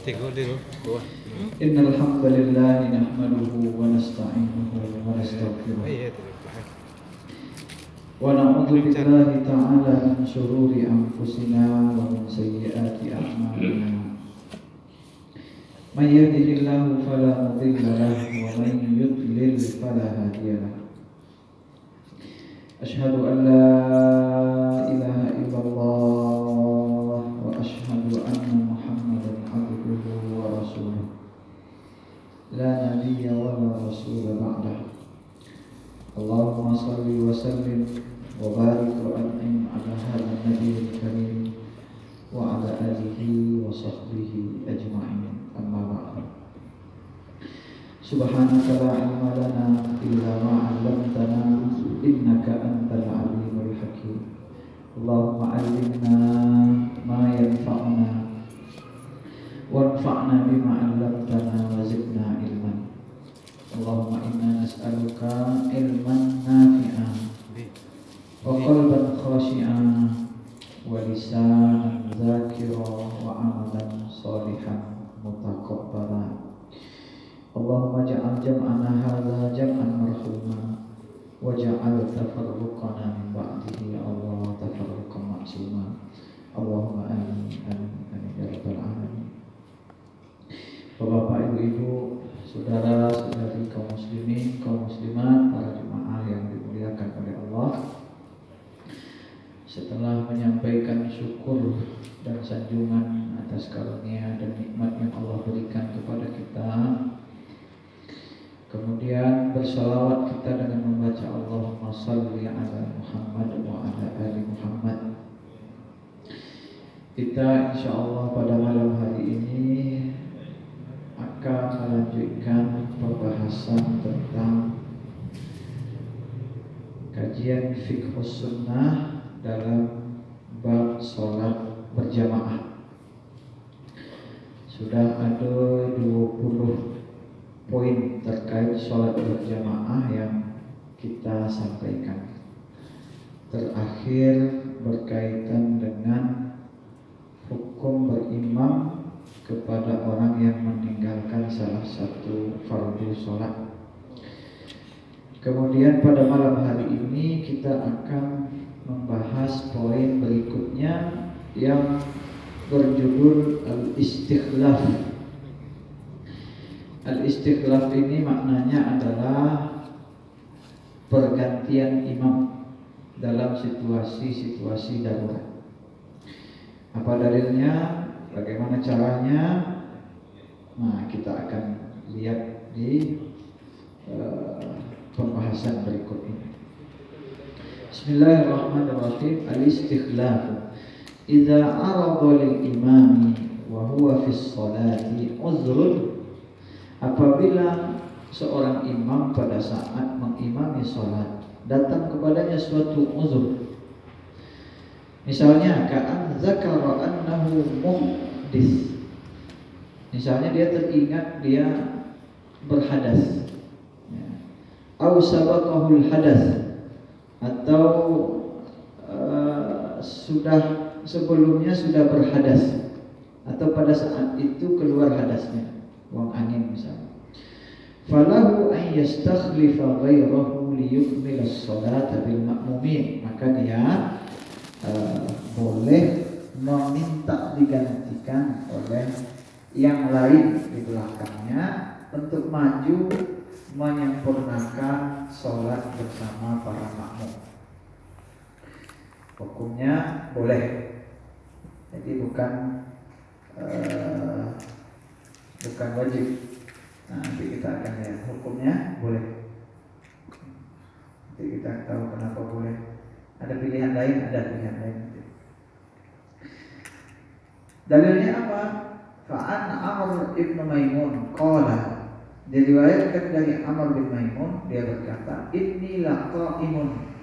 إن الحمد لله نحمده ونستعينه ونستغفره ونعوذ بالله تعالى من شرور أنفسنا ومن سيئات أعمالنا من يهده الله فلا مضل له ومن يضلل فلا هادي له أشهد أن لا إله إلا الله وأشهد أن محمدا عبده ورسوله لا نبي ولا رسول بعده اللهم صل وسلم وبارك وأنعم على هذا النبي الكريم وعلى آله وصحبه أجمعين أما بعد سبحانك لا علم لنا إلا ما علمتنا إنك أنت العليم الحكيم اللهم علمنا ما ينفعنا وانفعنا بما علمتنا وزدنا علما اللهم إنا نسألك علما نافعا وقلبا خاشعا ولسانا ذاكرا وعملا صالحا متقبلا اللهم اجعل جمعنا هذا جمعا مرحوما واجعل تفرقنا من بعده يا الله تفرقا معصوما اللهم آمين آمين آمين يا رب العالمين. Bapak, ibu-ibu, saudara-saudari kaum muslimin, kaum muslimat, para jemaah yang dimuliakan oleh Allah. Setelah menyampaikan syukur dan sanjungan atas karunia dan nikmat yang Allah berikan kepada kita, kemudian bersalawat kita dengan membaca Allahumma salli ala Muhammad wa ala ali Muhammad. Kita insyaallah pada malam hari ini akan melanjutkan pembahasan tentang kajian fiqh sunnah dalam bab sholat berjamaah. Sudah ada 20 poin terkait sholat berjamaah yang kita sampaikan. Terakhir berkaitan dengan hukum berimam kepada orang yang meninggalkan salah satu fardu sholat. Kemudian pada malam hari ini kita akan membahas poin berikutnya yang berjudul al-istikhlaf. Al-istikhlaf ini maknanya adalah pergantian imam dalam situasi-situasi darurat. Apa dalilnya? Bagaimana caranya? Nah, kita akan lihat di pembahasan berikut ini. Bismillahirrahmanirrahim. Al-istikhlaf idza arada lil imami wa huwa fi sholati uzrun. Apabila seorang imam pada saat mengimami sholat datang kepadanya suatu uzur. Misalnya ka'an zakara annahu muhdits. Misalnya dia teringat dia berhadas. Au sabaqahul hadas, atau sudah sebelumnya sudah berhadas, atau pada saat itu keluar hadasnya, buang angin misalnya. Falahu an yastakhlifa ghairahu liyukmila as-salata bil ma'mumin. Maka dia boleh meminta digantikan oleh yang lain di belakangnya untuk maju menyempurnakan sholat bersama para makmum. Hukumnya boleh. Jadi bukan wajib. Nah, nanti kita akan lihat hukumnya boleh. Nanti kita tahu kenapa boleh. Ada pilihan lain, Dalilnya apa? Fa'an Amr ibn Maimun qala, diriwayatkan dari Amr bin Maimun, dia berkata, inni laqa'imun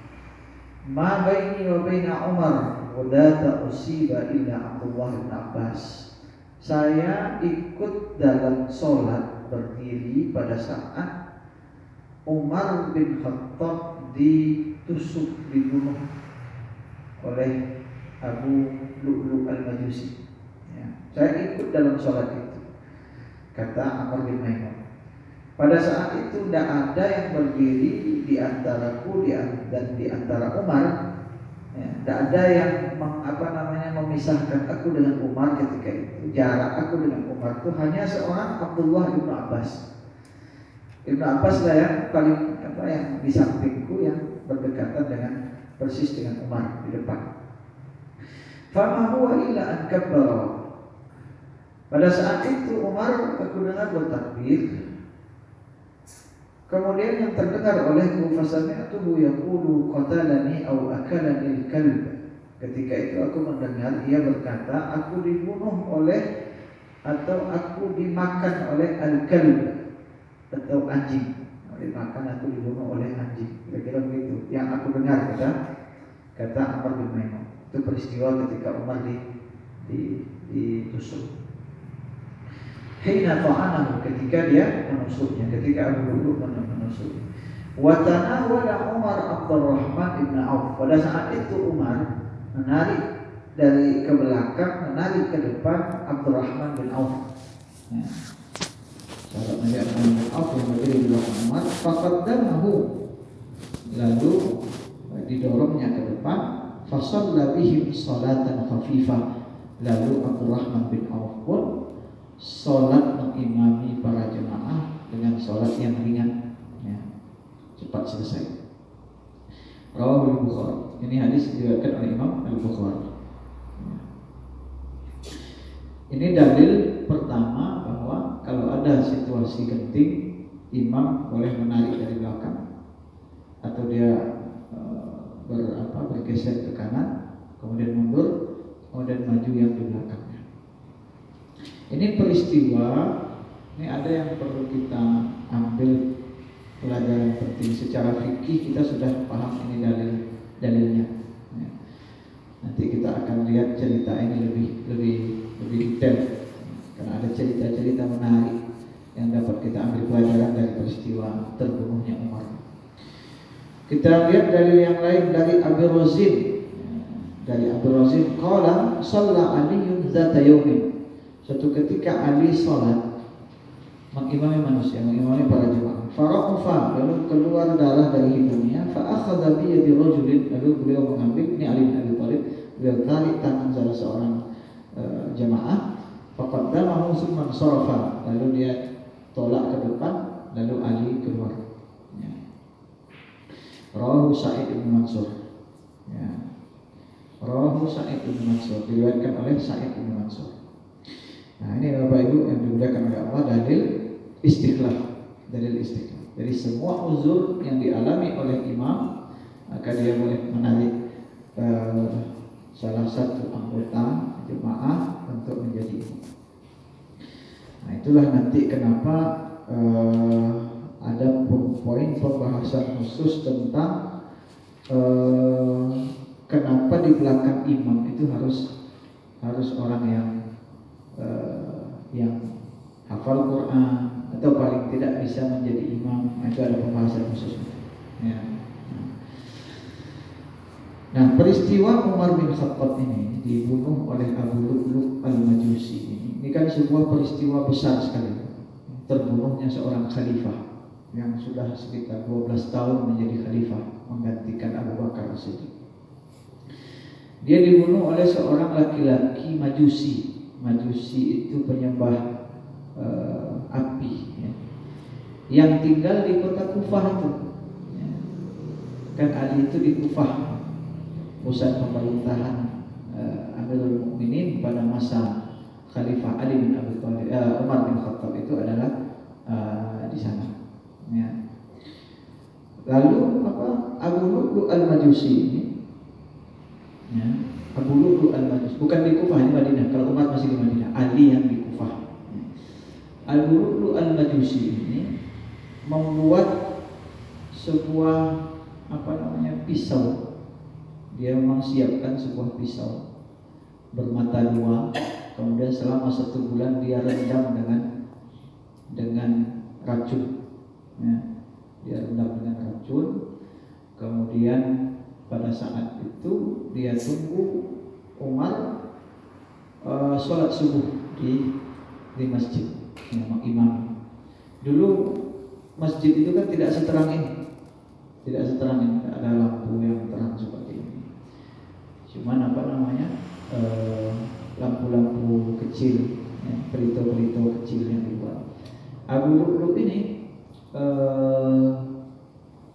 ma baini wa baina Umar wadata usiba illa Abdullah bin Abbas. Saya ikut dalam sholat berdiri pada saat Umar bin Khattab ditusuk, dibunuh oleh Abu Lu'lu' al-Majusi. Ya. Saya ikut dalam sholat itu. kata Amr bin Maimun. Pada saat itu tidak ada yang berdiri di antaraku dan di antara Umar. Ya, tidak ada yang memisahkan aku dengan Umar ketika itu. Jarak aku dengan Umar itu hanya seorang Abdullah ibnu Abbas. Ibnu Abbas lah yang paling yang di sampingku yang berdekatan dengan persis dengan Umar di depan. Fama huwa illa an kabbara. Pada saat itu Umar aku dengar bertakbir. Kemudian yang terdengar olehku fasami'tuhu yaqulu qatalani aw akalani al-kalb. Ketika itu aku mendengar ia berkata, aku dibunuh oleh atau aku dimakan oleh al-kalb atau anjing. Dimakan atau dibunuh oleh anjing. Kira-kira begitu. Yang aku dengar kata Amr bin Maimun. Itu peristiwa ketika Umar ditusuk. Hina ta'anahu, ketika dia menusuknya, ketika Abu Lu'lu' menusuk. Wa tanawala Umar Abdurrahman ibn Auf. Pada saat itu Umar menarik dari ke belakang, menarik ke depan Abdurrahman bin Auf. Ya. Sahabat Nabi Abdurrahman bin Auf yang berdiri di belakang Umar, faqaddamahu, lalu didorongnya ke depan, fasalla bihim salatan khafifah. Lalu Abdurrahman bin Auf pun sholat mengimami para jemaah dengan sholat yang ringan, ya, cepat selesai. Rawahul Bukhari. Ini hadis diriwayatkan oleh Imam Al-Bukhari. Ya. Ini dalil pertama bahwa kalau ada situasi genting, imam boleh menarik dari belakang atau dia bergeser ke kanan, kemudian mundur, kemudian maju yang di belakangnya. Ini peristiwa, ini ada yang perlu kita ambil pelajaran penting. Secara fikih kita sudah paham ini dalilnya. Ya. Nanti kita akan lihat cerita ini lebih detail, karena ada cerita-cerita menarik yang dapat kita ambil pelajaran dari peristiwa terbunuhnya Umar. Kita lihat dalil yang lain dari Abu Razim. Dari Abu Razim, qala shalla Aliyyun dzata yaumin. Suatu ketika Ali sholat mengimami manusia, mengimami para jemaah. Faraqafa, lalu keluar darah dari hidungnya. Fa akhadha bi yadi rajulin, lalu beliau mengambil, ini Ali bin Abi Thalib, beliau tarik tangan salah seorang jemaah. Faqaddamahu tsumma sharafa, lalu dia tolak ke depan, lalu Ali keluar. Ya. Rawahu Sa'id bin Mansur. Ya. Rawahu Sa'id bin Mansur, diriwayatkan oleh Sa'id bin Mansur. Nah, ini Bapak Ibu yang dimuliakan oleh Allah, dalil istiqlal. Jadi semua uzur yang dialami oleh imam, maka dia boleh menarik salah satu anggota jemaah untuk menjadi imam. Nah, itulah nanti kenapa ada poin pembahasan khusus tentang kenapa di belakang imam itu harus orang yang hafal Quran atau paling tidak bisa menjadi imam. Itu ada pembahasan khusus. Ya. Nah, peristiwa Umar bin Khattab ini dibunuh oleh Abu Lu'lu' al-Majusi ini kan sebuah peristiwa besar sekali. Terbunuhnya seorang khalifah yang sudah sekitar 12 tahun menjadi khalifah menggantikan Abu Bakar As-Siddiq. Dia dibunuh oleh seorang laki-laki Majusi. Majusi itu penyembah api, ya, yang tinggal di kota Kufah itu. Ya. Kan Ali itu di Kufah, pusat pemerintahan Amirul Mukminin pada masa Khalifah Ali bin Abi Thalib, Umar bin Khattab itu adalah di sana. Ya. Lalu Abu Lu'lu' al-Majusi ini, ya, Abu Lu'lu' al-Majusi bukan di Kufah, ini Madinah. Kalau Umar masih di Madinah, Ali yang di Kufah. Abu Lu'lu' al-Majusi ini membuat sebuah pisau. Dia memang siapkan sebuah pisau bermata dua. Kemudian selama 1 bulan dia rendam dengan racun. Ya, dia rendam dengan racun. Kemudian pada saat itu dia tunggu Umar sholat subuh di masjid. yang mengimami. Dulu masjid itu kan tidak seterang ini, tidak ada lampu yang terang seperti ini. Cuman lampu-lampu kecil, ya, pelito-pelito kecil yang dibuat. Abu Lu'lu' ini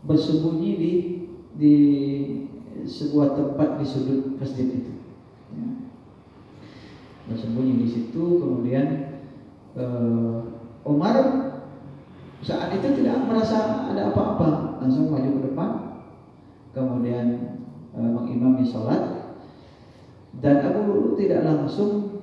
bersembunyi di sebuah tempat di sudut masjid itu, ya. Bersembunyi di situ. Kemudian Umar saat itu tidak merasa ada apa-apa, langsung maju ke depan, kemudian mengimami sholat. Dan Abu Lu'lu' tidak langsung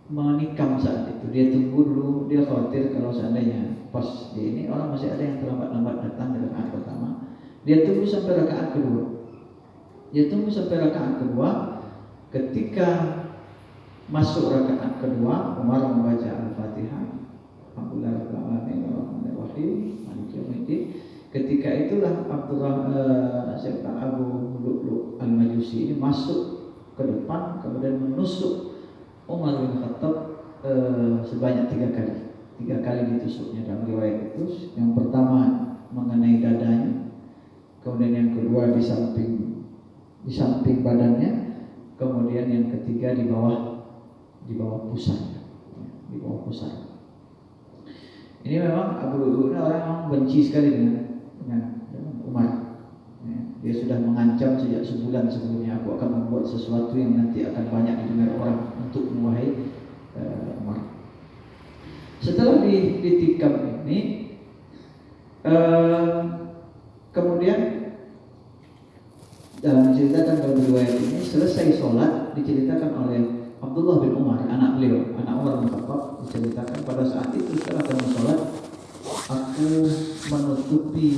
menikam saat itu. Dia tunggu dulu, dia khawatir kalau seandainya pas di ini orang masih ada yang terlambat-lambat datang di rakaat pertama. Dia tunggu sampai rakaat kedua. Ketika masuk rakaat kedua, Umar membaca Al-Fatihah. Alhamdulillahirabbil alamin arrahmanir rahim maliki yaumiddin. Ketika itulah Abu Lu'lu' Al-Majusi ini masuk ke depan, kemudian menusuk Umar bin Khattab sebanyak 3 kali. 3 kali ditusuknya dalam riwayat itu. Yang pertama mengenai dadanya, kemudian yang kedua di samping badannya, kemudian yang ketiga di bawah pusarnya, di bawah pusar. Ini memang Abu Lu'lu' orang yang benci sekali dengan Umar. Ya, dia sudah mengancam sejak sebulan sebelumnya, aku akan membuat sesuatu yang nanti akan banyak didengar orang untuk menuai Umar. Setelah ditikam ini, kemudian dalam menceritakan dalam riwayat ini, selesai sholat diceritakan oleh Abdullah bin Umar, anak beliau, anak Umar bin Khattab, diceritakan pada saat itu setelah kami sholat, aku menutupi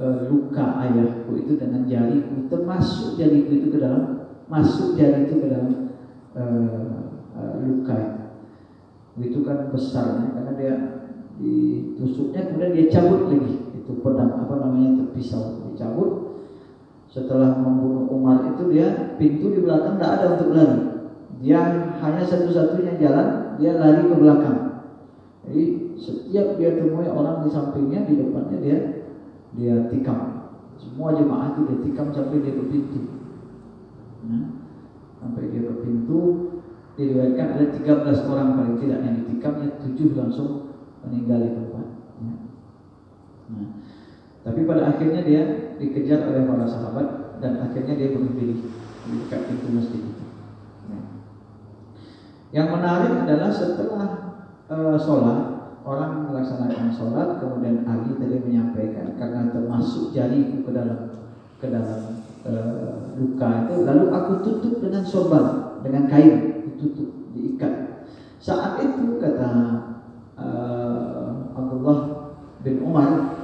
luka ayahku itu dengan jariku, termasuk jariku itu ke dalam, masuk jari itu ke dalam luka itu kan besarnya, karena dia ditusuknya, kemudian dia cabut lagi itu pedang itu pisau, dicabut. Setelah membunuh Umar itu, dia pintu di belakang tidak ada untuk lari, dia hanya satu-satunya jalan, dia lari ke belakang. Jadi setiap dia temui orang di sampingnya, di depannya dia tikam. Semua jemaah itu dia tikam sampai dia ke pintu. Sampai dia ke pintu, diriwayatkan ada 13 orang paling tidak yang ditikamnya, 7 langsung meninggal di tempat. Tapi pada akhirnya dia dikejar oleh para sahabat dan akhirnya dia bunuh diri di dekat pintu masjid itu. Yang menarik adalah setelah sholat, orang melaksanakan sholat, kemudian Ali tadi menyampaikan karena termasuk jariku ke dalam luka itu, lalu aku tutup dengan sorban, dengan kain, ditutup, diikat. Saat itu kata Abdullah bin Umar,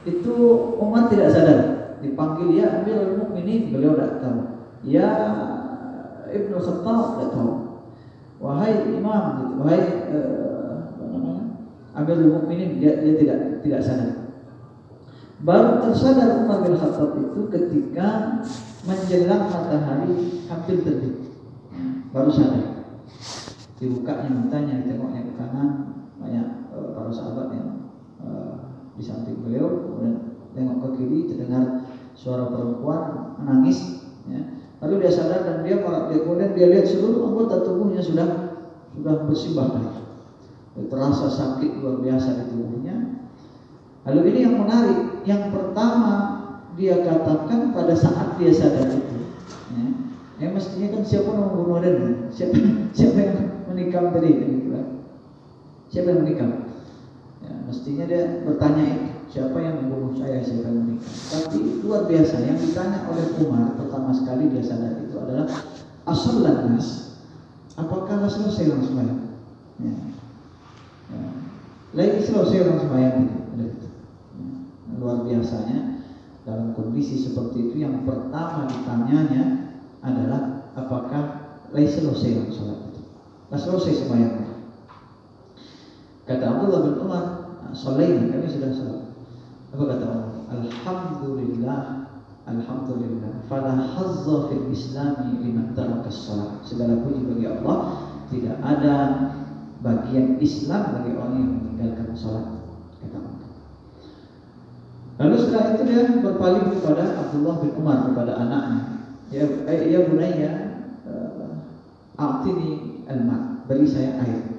itu Umar tidak sadar, dipanggil ya Amirul Mukminin, beliau tidak tahu, ya Ibnu Khattab tidak tahu, wahai imam, gitu, wahai Amirul Mukminin, dia tidak sadar. Baru tersadar Umar bin Khattab itu ketika menjelang matahari hampir terbit, baru sadar. Dibukanya matanya, ditengoknya ke kanan, banyak para sahabat yang di samping beliau, kemudian tengok ke kiri, terdengar suara perempuan menangis, ya. Lalu dia sadar dan kemudian dia lihat seluruh anggota tubuhnya sudah bersimbah darah. Terasa sakit luar biasa di tubuhnya. Lalu ini yang menarik, yang pertama dia katakan pada saat dia sadar itu, ya mestinya kan siapa yang membunuh dia, siapa yang menikam tadi, gitu kan? Siapa yang menikam? Ya, mestinya dia bertanya itu, siapa yang membunuh saya, siapa yang menikam. Tapi luar biasa, yang ditanya oleh Umar pertama sekali dia sadar itu adalah as-salat nas, apakah selesai orang sembahyang? Lagi selesai orang sembahyang itu. Luar biasanya dalam kondisi seperti itu, yang pertama ditanyanya adalah apakah selesai orang sholat itu, selesai sembahyang. Kata Abdullah bin Umar, sholaina, kami sudah sholat. Apa kata Allah? Alhamdulillah, fala hazza fil islami liman taraka sholat. Segala puji bagi Allah, tidak ada bagian Islam bagi orang yang meninggalkan sholat, kata Umar. Lalu setelah itu dia berpaling kepada Abdullah bin Umar, kepada anaknya. Ya bunayya, a'tini al-ma, beri saya air.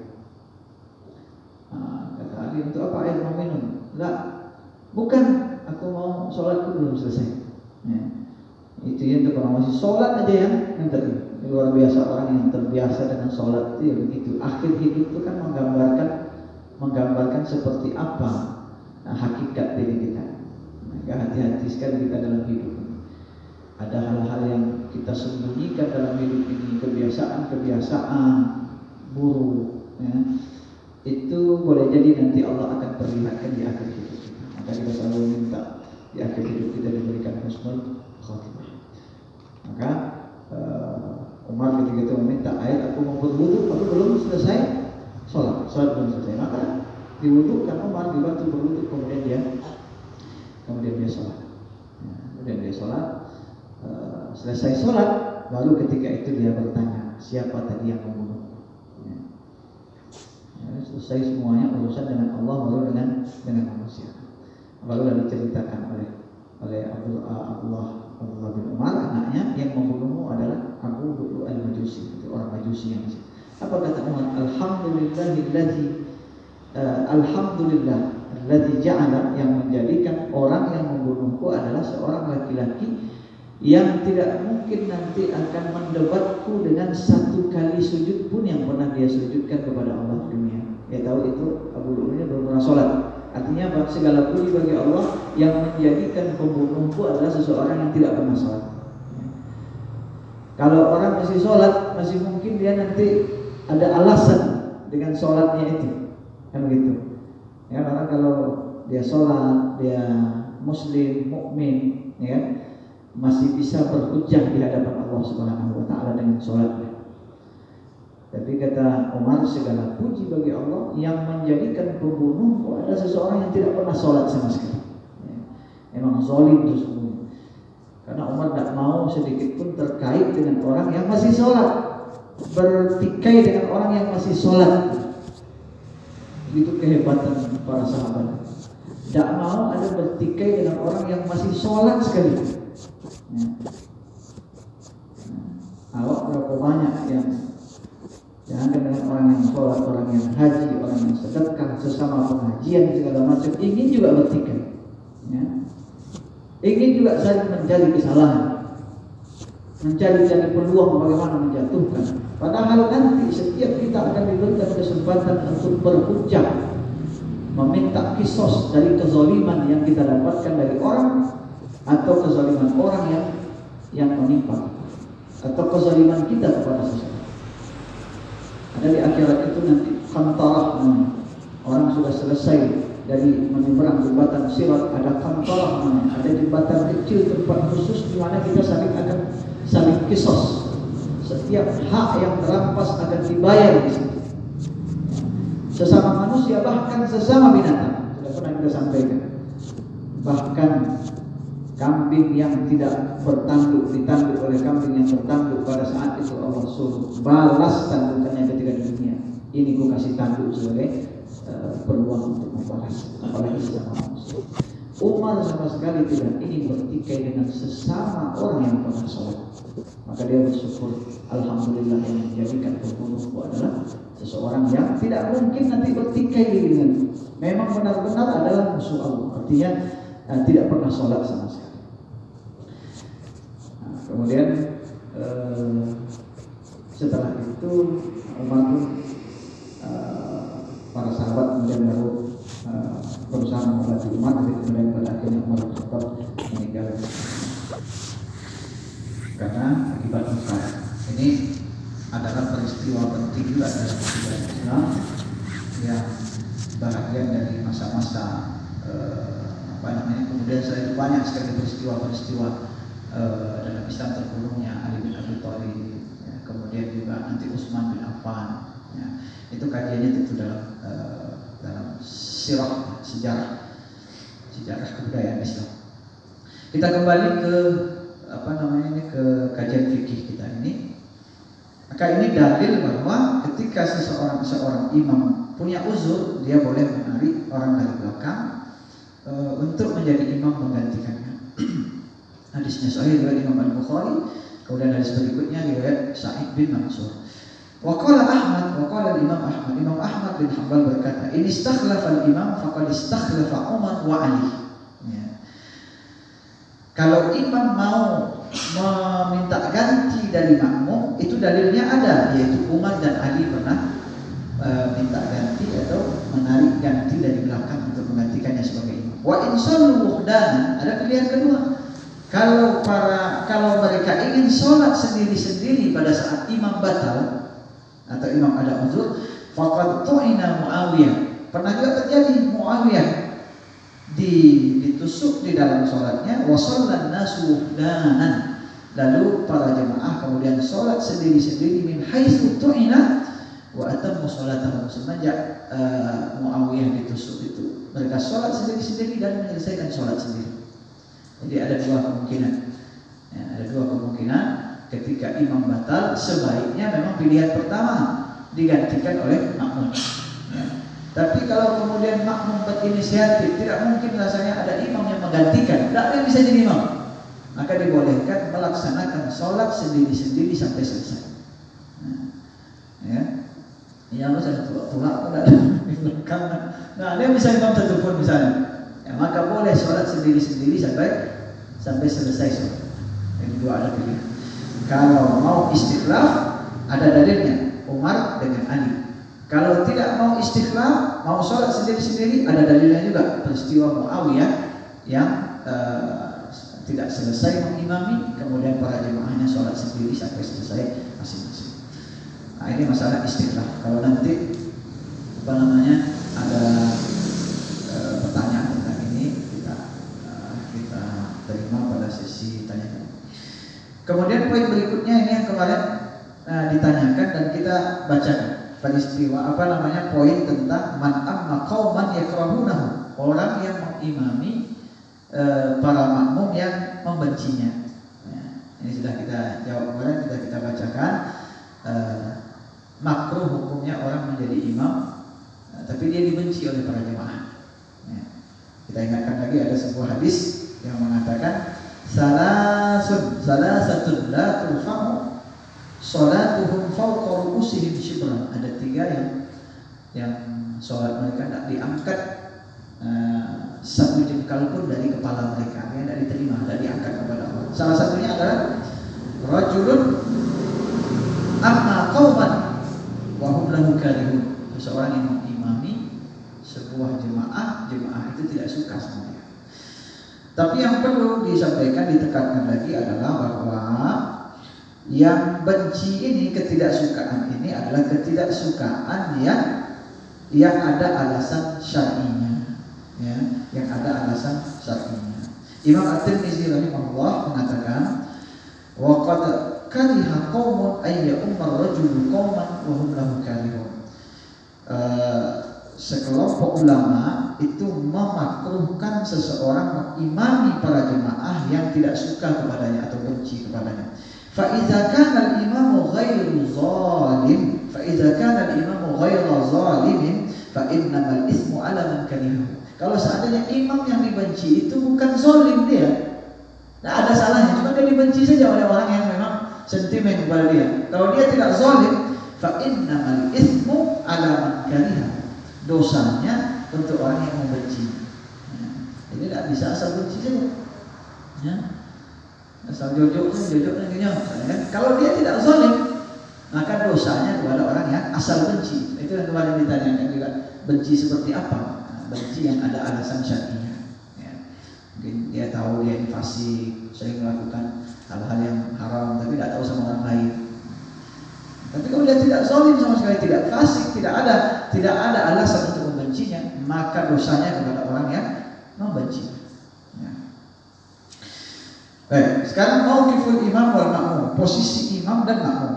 Kata Ali, untuk apa air, mau minum? Enggak, bukan, aku mau sholatku belum selesai. Ya. Itu yang untuk orang masih sholat aja yang tadi. Luar biasa orang yang terbiasa dengan sholat itu ya begitu. Akhir hidup itu kan menggambarkan seperti apa hakikat diri kita. Maka hati-hati sekali kita dalam hidup ini. Ada hal-hal yang kita sembunyikan dalam hidup ini, kebiasaan buruk. Ya. Itu boleh jadi nanti Allah akan perlihatkan di akhir hidup kita. Maka kita selalu minta di akhir hidup kita diberikan husnul khotimah. Maka Umar ketika itu meminta air, aku mau berwudu, aku belum selesai sholat belum selesai. Maka diwudukan Umar, dibantu berwudu, kemudian dia sholat. Kemudian dia sholat, selesai sholat, baru ketika itu dia bertanya, siapa tadi yang membunuh? Selesai semuanya urusan dengan Allah, baru dengan manusia. Baru diceritakan oleh Abdullah bin Umar, anaknya, yang membunuhmu adalah Abu Lu'lu' al-Majusi, itu orang Majusi yang masih. Apa kata Umar? Alhamdulillah alladzi ja'ala, yang menjadikan orang yang membunuhku adalah seorang laki-laki yang tidak mungkin nanti akan mendebatku dengan satu kali sujud pun yang pernah dia sujudkan kepada Allah di dunia. Ya tahu itu Abu Lu'lu' ini belum pernah sholat. Artinya segala puji bagi Allah yang menjadikan pembunuhku adalah seseorang yang tidak pernah sholat. Kalau orang masih sholat, masih mungkin dia nanti ada alasan dengan sholatnya itu, kan begitu. Ya, karena kalau dia sholat, dia muslim, mukmin, ya, masih bisa berhujjah di hadapan Allah Subhanahu Wa Taala dengan sholatnya. Tapi kata Umar, segala puji bagi Allah yang menjadikan pembunuh adalah seseorang yang tidak pernah sholat sama sekali. Ya. Memang zalim sesungguhnya. Karena Umar tidak mau sedikit pun terkait dengan orang yang masih sholat, bertikai dengan orang yang masih sholat. Itu kehebatan para sahabat. Tidak mau ada bertikai dengan orang yang masih sholat sekali. Ya. Awak berapa banyak yang jangan dengan orang yang sholat, orang yang haji, orang yang sedekah, sesama pengajian segala macam, ingin juga bertikai, ya. Ingin juga saling mencari kesalahan, mencari peluang bagaimana menjatuhkan. Padahal nanti setiap kita akan diberikan kesempatan untuk berhujjah, meminta kisos dari kezaliman yang kita dapatkan dari orang, atau kezaliman orang yang menimpa, atau kezaliman kita kepada seseorang. Ada di akhirat itu nanti kantarah, orang sudah selesai dari menyeberang jembatan Sirat, ada kantarah, ada jembatan kecil tempat khusus di mana kita akan saling kisos. Setiap hak yang terampas akan dibayar di situ. Sesama manusia, bahkan sesama binatang. Sudah pernah kita sampaikan. Bahkan kambing yang tidak bertanduk ditanduk oleh kambing yang bertanduk, pada saat itu Allah suruh balas tandukannya ketika di dunia. Ini ku kasih tanduk sebagai peluang untuk membalas, apalagi sesama manusia. Umar sama sekali tidak ingin bertikai dengan sesama orang yang pernah sholat. Maka dia bersyukur, alhamdulillah yang menjadikan pembunuhku adalah seseorang yang tidak mungkin nanti bertikai dengan, memang benar-benar adalah musuh Allah. Artinya tidak pernah sholat sama sekali. Kemudian setelah itu Umar pun para sahabat kemudian baru berusaha mengobati Umar, tapi kemudian pada akhirnya Umar tetap meninggal karena akibat luka. Ini adalah peristiwa penting juga dalam sejarah Islam yang bahagian dari masa-masa kemudian selain banyak sekali peristiwa-peristiwa dalam Islam terbunuhnya Ali bin Abi Thalib, ya, kemudian juga nanti Utsman bin Affan, ya, itu kajiannya tentu dalam sejarah kebudayaan Islam. Kita kembali ke ke kajian fikih kita ini. Maka ini dalil bahwa ketika ketika seorang imam punya uzur, dia boleh menarik orang dari belakang untuk menjadi imam menggantikannya. Hadisnya sahih riwayat Imam Al-Bukhari. Kemudian hadis berikutnya riwayat Sa'id bin Mansur. Waqala Ahmad, waqala Imam Ahmad. Imam Ahmad bin Hanbal berkata, "In istakhlafa al-imam faqad istakhlafa Umar wa Ali." Ya. Kalau imam mau meminta ganti dari makmum, itu dalilnya ada, yaitu Umar dan Ali pernah minta ganti atau menarik ganti dari belakang untuk menggantikannya sebagai imam. Wa in sallu wuhdanan, ada pilihan kedua. Kalau mereka ingin sholat sendiri-sendiri pada saat imam batal atau imam ada uzur, faqad tu'ina Muawiyah. Pernah juga terjadi Muawiyah ditusuk di dalam sholatnya, wa shallan nasu wuhdanan. Lalu para jemaah kemudian sholat sendiri-sendiri min haitsu tu'ina wa atammu sholatahu. Semenjak Muawiyah ditusuk itu, mereka sholat sendiri-sendiri dan menyelesaikan sholat sendiri. Jadi ada dua kemungkinan. Ya, ada dua kemungkinan ketika imam batal, sebaiknya memang pilihan pertama digantikan oleh makmum. Ya. Tapi kalau kemudian makmum berinisiatif, tidak mungkin rasanya ada imam yang menggantikan, tidak ada yang bisa jadi imam, maka dibolehkan melaksanakan sholat sendiri-sendiri sampai selesai. Ya, yang harus ada tulak ada di belakang. Nah, dia bisa imam tertepun misalnya. Ya, maka boleh sholat sendiri-sendiri sampai selesai sholat. Ini dua ada pilihan. Kalau mau istikhlaf, ada dalilnya Umar dengan Ali. Kalau tidak mau istikhlaf, mau sholat sendiri-sendiri, ada dalilnya juga peristiwa Muawiyah yang tidak selesai mengimami, kemudian para jemaahnya sholat sendiri sampai selesai masing-masing. Nah, ini masalah istikhlaf. Kalau nanti ada pertanyaan tentang ini, kita terima pada sesi tanya jawab. Kemudian poin berikutnya ini yang kemarin ditanyakan dan kita bacakan peristiwa poin tentang man amma qauman yakrahunahu, orang yang mengimami para makmum yang membencinya. Ya, ini sudah kita jawab kemarin, sudah kita bacakan. Makruh hukumnya orang menjadi imam tapi dia dibenci oleh para jemaah. Ya. Kita ingatkan lagi ada sebuah hadis yang mengatakan salasatun la turfa'u salatuhum fawqa ru'usihim shibran. Ada tiga yang sholat mereka tidak diangkat satu jengkal pun dari kepala mereka, yang tidak diterima, tidak diangkat kepada Allah. Salah satunya adalah rajulun amma qauman wa hum lahu karihun. Seorang yang mengimami sebuah jemaah itu tidak suka sama dia. Tapi yang perlu disampaikan, ditekankan lagi adalah bahwa yang benci ini, ketidaksukaan ini adalah ketidaksukaan yang ada alasan syar'inya, ya, yang ada alasan syar'inya. Imam At-Tirmidzi rahimahullah mengatakan, wa qad kariha qaumun ay ya'ummar rajulu qauman wa hum lahu karihun. Sekelompok ulama itu memakruhkan seseorang mengimami para jemaah yang tidak suka kepadanya atau benci kepadanya. Fa idza kana al-imamu ghairu zalim, fa idza kana al-imamu ghairu zalimin, fa innamal ismu 'ala man karihahu. Kalau seandainya imam yang dibenci itu bukan zalim dia, tidak ada salahnya, cuma dia dibenci saja oleh orang yang memang sentimen kepada dia. Kalau dia tidak zalim, fa innamal ismu 'ala man karihahu. Dosanya untuk orang yang membenci. Jadi tidak bisa asal benci saja. Ya. Asal jojok nantinya. Kalau dia tidak zalim, maka dosanya kepada orang yang asal benci. Itu yang kemarin ditanyakan juga, benci seperti apa? Benci yang ada alasan syar'inya. Ya. Mungkin dia tahu dia fasik, sering melakukan hal-hal yang haram, tapi tidak tahu sama orang lain. Tapi kalau dia tidak zalim sama sekali, tidak fasik, tidak ada alasan untuk membencinya, maka dosanya kepada orang yang membenci. Ya. Baik, sekarang mauqiful imam wal ma'mum, posisi imam dan makmum.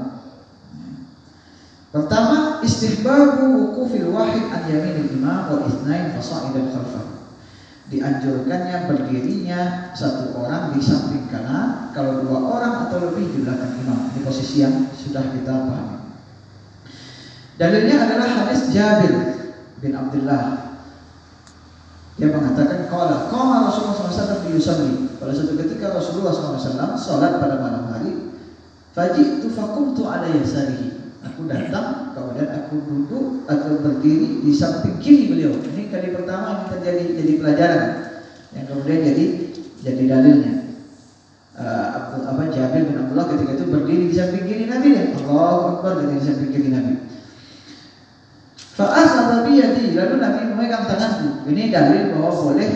Pertama, istihbabu wuqufil wahid an yaminil imam wa itsnain fasa'idan khalfahu. Dianjurkannya berdirinya satu orang di samping kanan kalau dua orang atau lebih di belakang imam. Di posisi yang sudah kita pahami. Dalilnya adalah hadis Jabir bin Abdullah. Dia mengatakan qala Rasulullah SAW yusalli. Pada suatu ketika Rasulullah SAW salat pada malam hari, faji'tu faqumtu ala yasarihi. Aku datang, kemudian aku duduk atau berdiri di samping kiri beliau. Ini kali pertama yang terjadi jadi pelajaran, yang kemudian jadi dalilnya. Jabir bin Abdullah ketika itu berdiri di samping kiri Nabi. Allahu Akbar, di samping kiri Nabi. Fa'akhadha biyadi, lalu Nabi memegang tanganku. Ini dalil bahwa boleh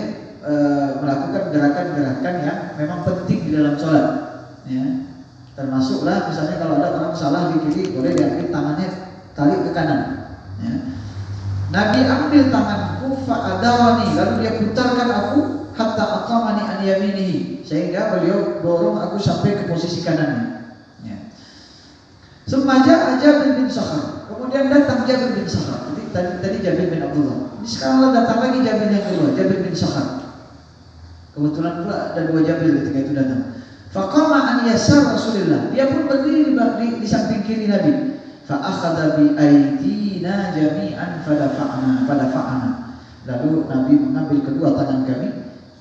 melakukan gerakan-gerakan yang memang penting di dalam sholat. Ya. Termasuklah misalnya kalau ada orang salah di kiri, boleh diambil tangannya, tarik ke kanan. Ya. Nabi ambil tanganku fa'adawani, lalu dia putarkan aku hatta aqamani an yaminihi, sehingga beliau dorong aku sampai ke posisi kanannya. Ya. Semaja Jabir bin Sakhar, kemudian datang Jabir bin Sakhar. Tadi Jabir bin Abdullah. Ini sekarang datang lagi Jabir yang kedua, Jabir bin Sakhar. Kebetulan pula ada dua Jabir ketika itu datang. Faqama an yasar Rasulullah. Dia pun berdiri di samping kiri Nabi. Fa akhadha bi aydina jami'an fadafa'na. Lalu Nabi mengambil kedua tangan kami,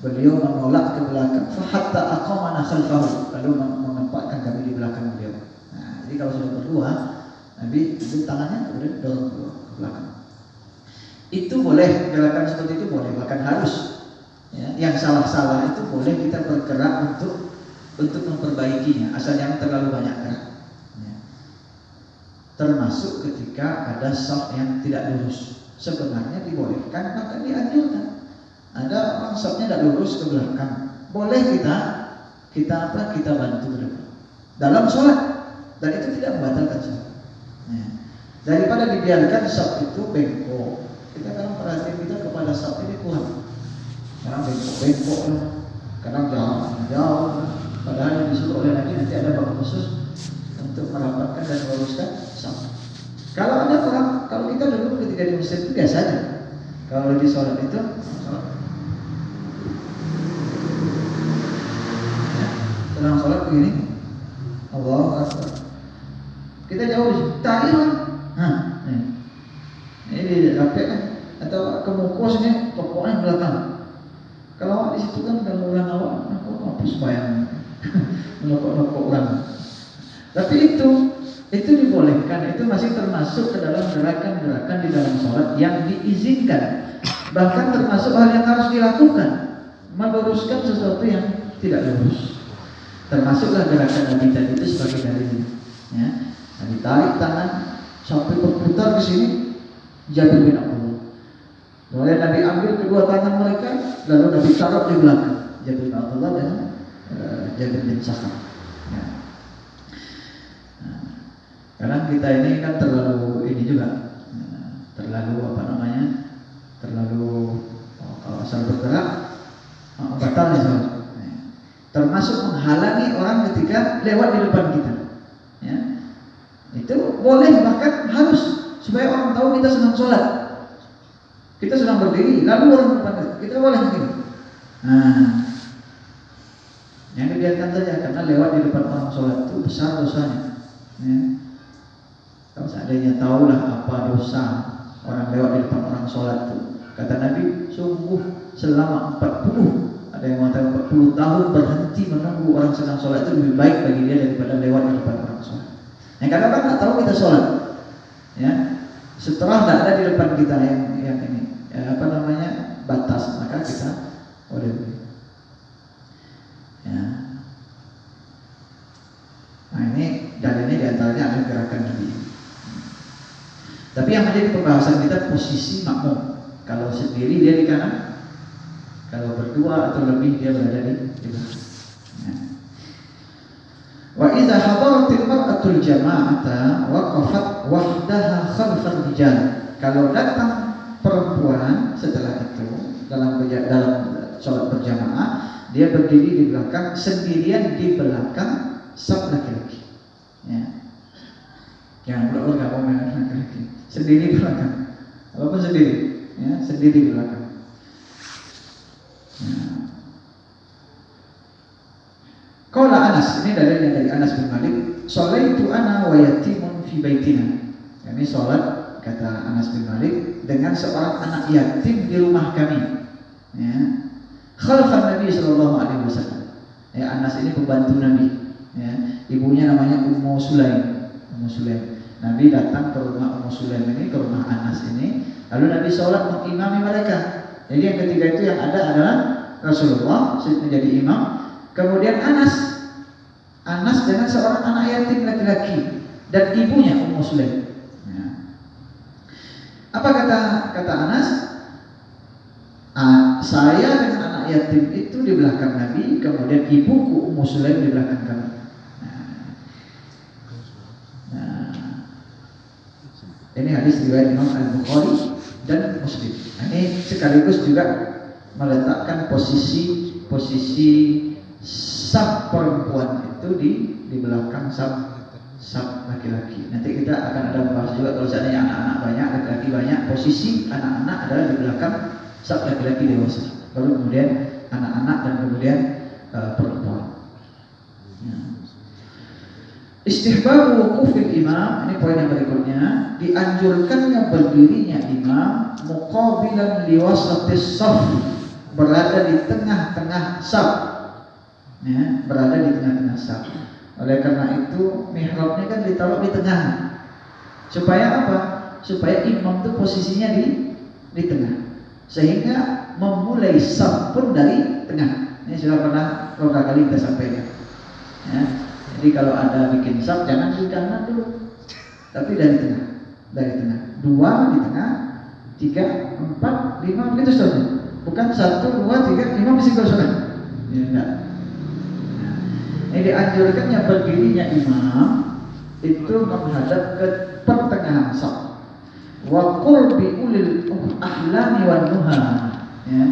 beliau menolak ke belakang. Fa hatta aqamana khalfahu. Lalu menempatkan kami di belakang beliau. Nah, jadi kalau sudah berdua, Nabi ambil tangannya kemudian dorong ke belakang. Itu boleh, gerakan seperti itu boleh, bahkan harus. Ya, yang salah-salah itu boleh kita bergerak untuk memperbaikinya, asal jangan terlalu banyak gerak. Ya. Termasuk ketika ada shaf yang tidak lurus, sebenarnya dibolehkan, bahkan dianjurkan. Ada orang shafnya tidak lurus ke belakang, boleh kita bantu ke depan dalam sholat, dan itu tidak membatalkan sholat. Ya. Daripada dibiarkan shaf itu bengkok, kita kadang perhatian kita kepada shaf ini kurang. Kadang bengkok, kadang jauh. Padahal yang disuruh oleh Nabi nanti ada bab khusus untuk merapatkan dan meluruskan shaf. Kalau kita dulu ketika di masjid itu biasa aja. Kalau lagi sholat itu, sedang sholat begini, Allahu Akbar. Kita jauh, tahiyat. Ini rapet kan, atau kemukul sini, tokohnya belakang. Kalau di situ kan gangguan awak, aku hapus bayang. Melokok-lokok orang. Tapi itu dibolehkan, itu masih termasuk ke dalam gerakan-gerakan di dalam sholat yang diizinkan. Bahkan termasuk hal yang harus dilakukan, meluruskan sesuatu yang tidak lurus. Termasuklah gerakan Nabi tadi itu sebagai dalilnya. Ya, Nabi tarik tangan sampai berputar ke sini, Jabir bin Abdullah. Kemudian Nabi ambil kedua tangan mereka, lalu Nabi taruh di belakang Jabir bin Abdullah dan Jabir bin Sakhar. Ya. Karena kita ini kan terlalu kalau asal bergerak batal ya sholat. Termasuk menghalangi orang ketika lewat di depan kita. Ya. Itu boleh, bahkan harus, supaya orang tahu kita sedang sholat. Kita sedang berdiri, lalu orang depan kita boleh begini. Yang dibiarkan saja, karena lewat di depan orang sholat itu besar dosanya. Ya. Kalau seandainya tahulah apa dosa orang lewat di depan orang sholat itu, kata Nabi, sungguh selama 40, ada yang mengatakan 40 tahun berhenti menunggu orang sedang sholat itu lebih baik bagi dia daripada lewat di depan orang sholat. Yang kadang orang tak tahu kita sholat, ya, setelah tidak ada di depan kita yang ini, batas, maka kita boleh. Ya. Nah, ini dalilnya diantaranya adalah gerakan Nabi. Tapi yang menjadi pembahasan kita posisi makmum. Kalau sendiri dia di kanan, kalau berdua atau lebih dia berada di belakang. Ya. Wa idza hadaratil mar'atul jama'ata waqafat wahdaha khalfal rijal. Kalau datang perempuan setelah itu dalam sholat berjamaah, dia berdiri di belakang, sendirian di belakang saf laki-laki. Ya. Jangan pula nggak mau main laki-laki. Sendiri di belakang. Walaupun sendiri, ya, sendiri di belakang. Ya. Qala Anas, ini dari Anas bin Malik, "Sholaitu ana wa yatimun fi baitina." Ini sholat kata Anas bin Malik, dengan seorang anak yatim di rumah kami. Ya. Khalafan Nabi sallallahu alaihi wasallam. Ya, Anas ini pembantu Nabi. Ya. Ibunya namanya Ummu Sulaim. Ummu Sulaim. Nabi datang ke rumah Ummu Sulaim ini, ke rumah Anas ini. Lalu Nabi sholat mengimami mereka. Jadi yang ketiga itu yang ada adalah Rasulullah menjadi imam. Kemudian Anas dengan seorang anak yatim laki-laki dan ibunya Ummu Sulaim. Ya. Apa kata Anas? Saya dengan anak yatim itu di belakang Nabi, kemudian ibuku Ummu Sulaim di belakang kami. Ini hadis riwayat Imam Al-Bukhari dan Muslim. Ini sekaligus juga meletakkan posisi saf perempuan itu di belakang saf laki-laki. Nanti kita akan ada bahas juga kalau seandainya anak-anak banyak, laki-laki banyak, posisi anak-anak adalah di belakang saf laki-laki dewasa. Baru kemudian anak-anak dan kemudian perempuan. Ya. Istihbab wukufil imam, ini poin yang berikutnya, dianjurkannya berdirinya imam muqabilan liwasatis shaf, berada di tengah-tengah shaf. Ya, berada di tengah-tengah shaf. Oleh karena itu mihrabnya kan ditaruh di tengah. Supaya apa? Supaya imam itu posisinya di tengah. Sehingga memulai shaf pun dari tengah. Ini sudah pernah beberapa kali kita sampaikan. Ya. Jadi kalau ada bikin shaf jangan di kanan dulu, tapi dari tengah, 2 di tengah, 3, 4, 5 begitu saja. Bukan 1, 2, 3, 5 mesti kosongan. Ya, enggak. Nah, ini dianjurkannya berdirinya imam itu menghadap ke pertengahan shaf. Wa qurbi ulil ahlami wan nuha. Ya,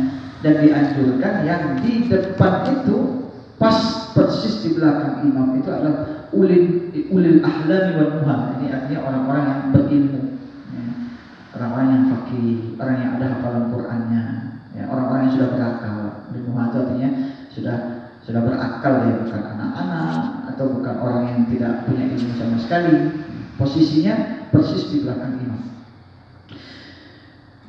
dan dianjurkan yang di depan itu pas persis di belakang imam itu adalah ulil ahlami wan nuha. Ini artinya orang-orang yang berilmu, ya. Orang-orang yang faqih, orang yang ada hafalan Qur'annya, ya. Orang-orang yang sudah berakal. Nuha itu artinya sudah berakal, ya, bukan anak-anak atau bukan orang yang tidak punya ilmu sama sekali. Posisinya persis di belakang imam.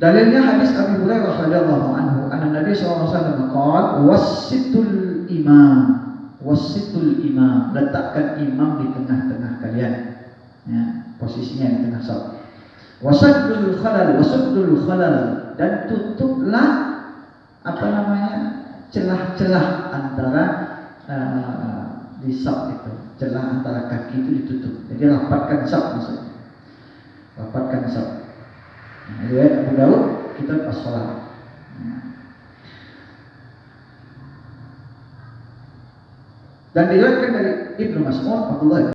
Dalilnya hadis Abu Hurairah radhiyallahu anhu, anna Nabi sallallahu alaihi wasallam qala wasitul imam, letakkan imam di tengah-tengah kalian, ya, posisinya di tengah shaf. Wasaddul khalal, dan tutuplah celah-celah antara di shaf itu, celah antara kaki itu ditutup. Jadi rapatkan shaf maksudnya. Rapatkan shaf. Nah, riwayat Abu Daud kitab as-shalah. Dan diriwayatkan dari Ibnu Mas'ud, Abdullah